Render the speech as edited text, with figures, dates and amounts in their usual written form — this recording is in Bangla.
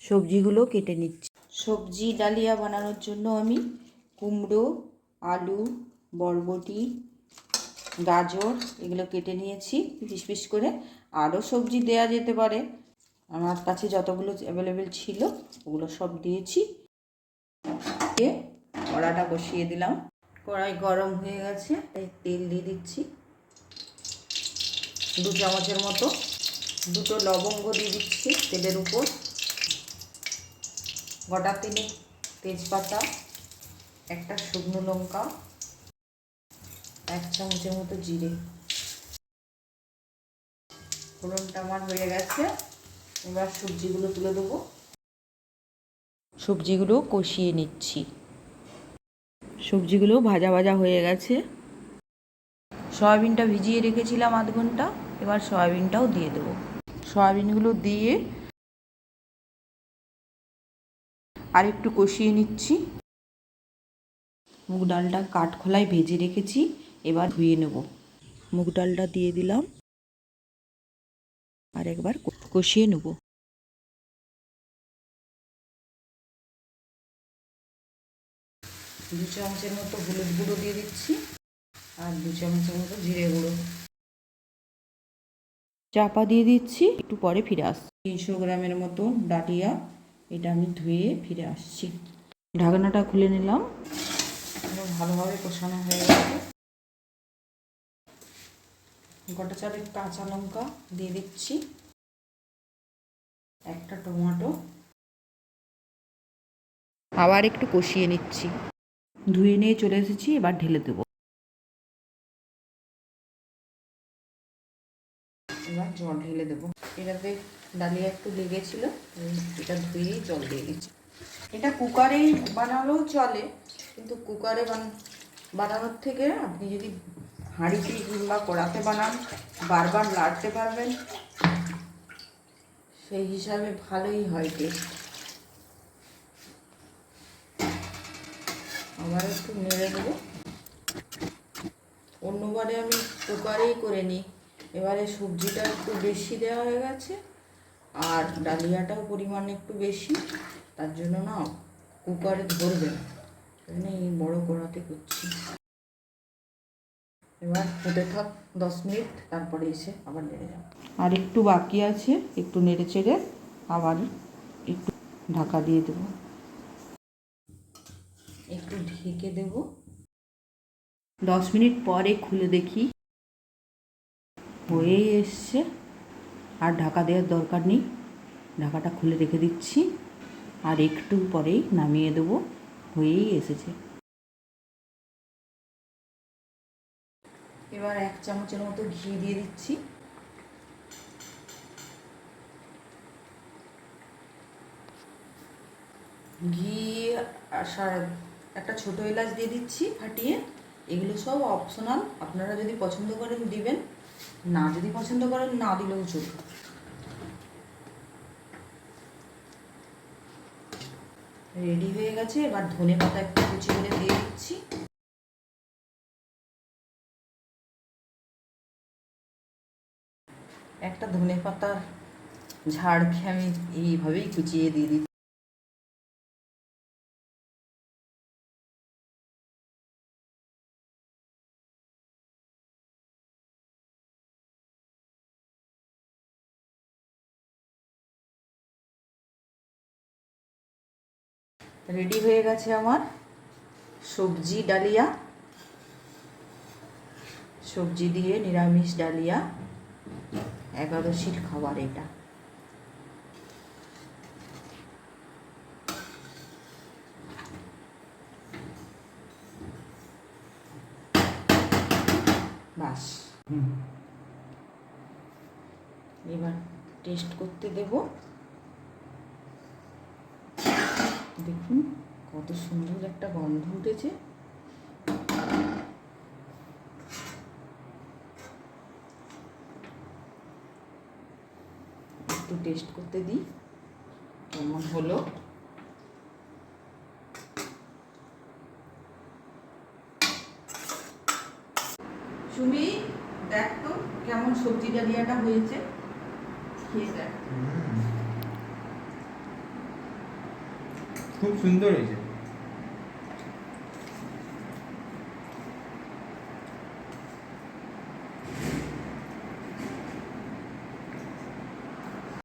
সবজিগুলো কেটে নিচ্ছি। সবজি ডালিয়া বানানোর জন্য আমি কুমড়ো, আলু, বরবটি, গাজর এগুলো কেটে নিয়েছি পিস পিস করে। আরও সবজি দেয়া যেতে পারে, আমার কাছে যতগুলো অ্যাভেলেবেল ছিল ওগুলো সব দিয়েছি। দিয়ে কড়াটা বসিয়ে দিলাম। কড়াই গরম হয়ে গেছে, তেল দিয়ে দিচ্ছি 2 চামচের মতো। 2টো লবঙ্গ দিয়ে দিচ্ছি তেলের উপর, গোটা তেজপাতা, একটা শুকনো লঙ্কা, 1 চামচের মতো জিরে। ফোড়নটা আমার হয়ে গেছে, এবার সবজিগুলো তুলে দেবো। সবজিগুলো কষিয়ে নিচ্ছি। সবজিগুলো ভাজা ভাজা হয়ে গেছে। সয়াবিনটা ভিজিয়ে রেখেছিলাম আধ ঘন্টা, এবার সয়াবিনটাও দিয়ে দেবো। সয়াবিনগুলো দিয়ে আর একটু কষিয়ে নিচ্ছি। মুগ ডালটা কাঠখোলায় ভেজে রেখেছি, এবার ধুয়ে নেব। মুগ ডালটা দিয়ে দিলাম, আর একবার কষিয়ে নেব। 2 চামচের মতো হলুদ গুঁড়ো দিয়ে দিচ্ছি, আর 2 চামচের মতো জিরে গুঁড়ো। চাপা দিয়ে দিচ্ছি, একটু পরে ফিরে আসছি। 300 গ্রামের মতো ডালিয়া, এটা আমি ধুয়ে ফিরে আসছি। ঢাকনাটা খুলে নিলাম, ভালোভাবে কষানো হয়ে গেছে। গোটা 4 কাঁচা লঙ্কা দিয়ে দিচ্ছি, একটা টমেটো, আবার একটু কষিয়ে নিচ্ছি। ধুয়ে নিয়ে চলে এসেছি, এবার ঢেলে দেবো। এবার জল ঢেলে দেবো। এটাতে ডালিয়া একটু লেগেছিল, এটা ধুয়েই জল দিয়ে দিচ্ছি। এটা কুকারেই বানালেও চলে, কিন্তু কুকারে বানানোর থেকে আপনি যদি হাঁড়িতে কিংবা কড়াতে বানান বারবার নাড়তে পারবেন, সেই হিসাবে ভালোই হয় টেস্ট। আবার একটু নেড়ে দেবো। অন্যবারে আমি কুকারেই করে নিই, এবারে সবজিটা একটু বেশি দেওয়া হয়ে গেছে আর ডালিয়াটাও পরিমাণে একটু বেশি, তার জন্য না কুকারে ধরবে না, এই বড় কড়াতে করছি। এবার হতে থাক 10 মিনিট, তারপরে এসে আবার নেড়ে যাব। আর একটু বাকি আছে, একটু নেড়ে চেড়ে আবার একটু ঢাকা দিয়ে দেব। একটু ঢেকে দেব। 10 মিনিট পরে খুলে দেখি হয়েই এসছে, আর ঢাকা দেওয়ার দরকার নেই। ঢাকাটা খুলে রেখে দিচ্ছি, আর একটু পরেই নামিয়ে দেব, হয়েই এসেছে। এবার 1 চামচের মতো ঘি দিয়ে দিচ্ছি। ঘি আর একটা ছোটো এলাচ দিয়ে দিচ্ছি ফাটিয়ে। এগুলো সব অপশনাল, আপনারা যদি পছন্দ করেন দিবেন, না যদি পছন্দ করেন না দিলেও চলবে। রেডি হয়ে গেছে, এবার ধনে পাতা একটু কুচি করে দিয়ে দিচ্ছি। একটা ধনে পাতার ঝাড়কে আমি এইভাবেই কুচিয়ে দিয়ে দিচ্ছি। রেডি হয়ে গেছে আমার সবজি ডালিয়া। সবজি দিয়ে নিরামিষ ডালিয়া, একাদশীর খাবার এটা। বাস, এবার টেস্ট করতে দেব। দেখুন কত সুন্দর একটা গন্ধ উঠেছে। একটু টেস্ট করতে দিই কেমন হলো। সুমি, দেখ তো কেমন সবজি ডালিয়াটা হয়েছে, খেয়ে দেখ। খুব সুন্দর হয়েছে।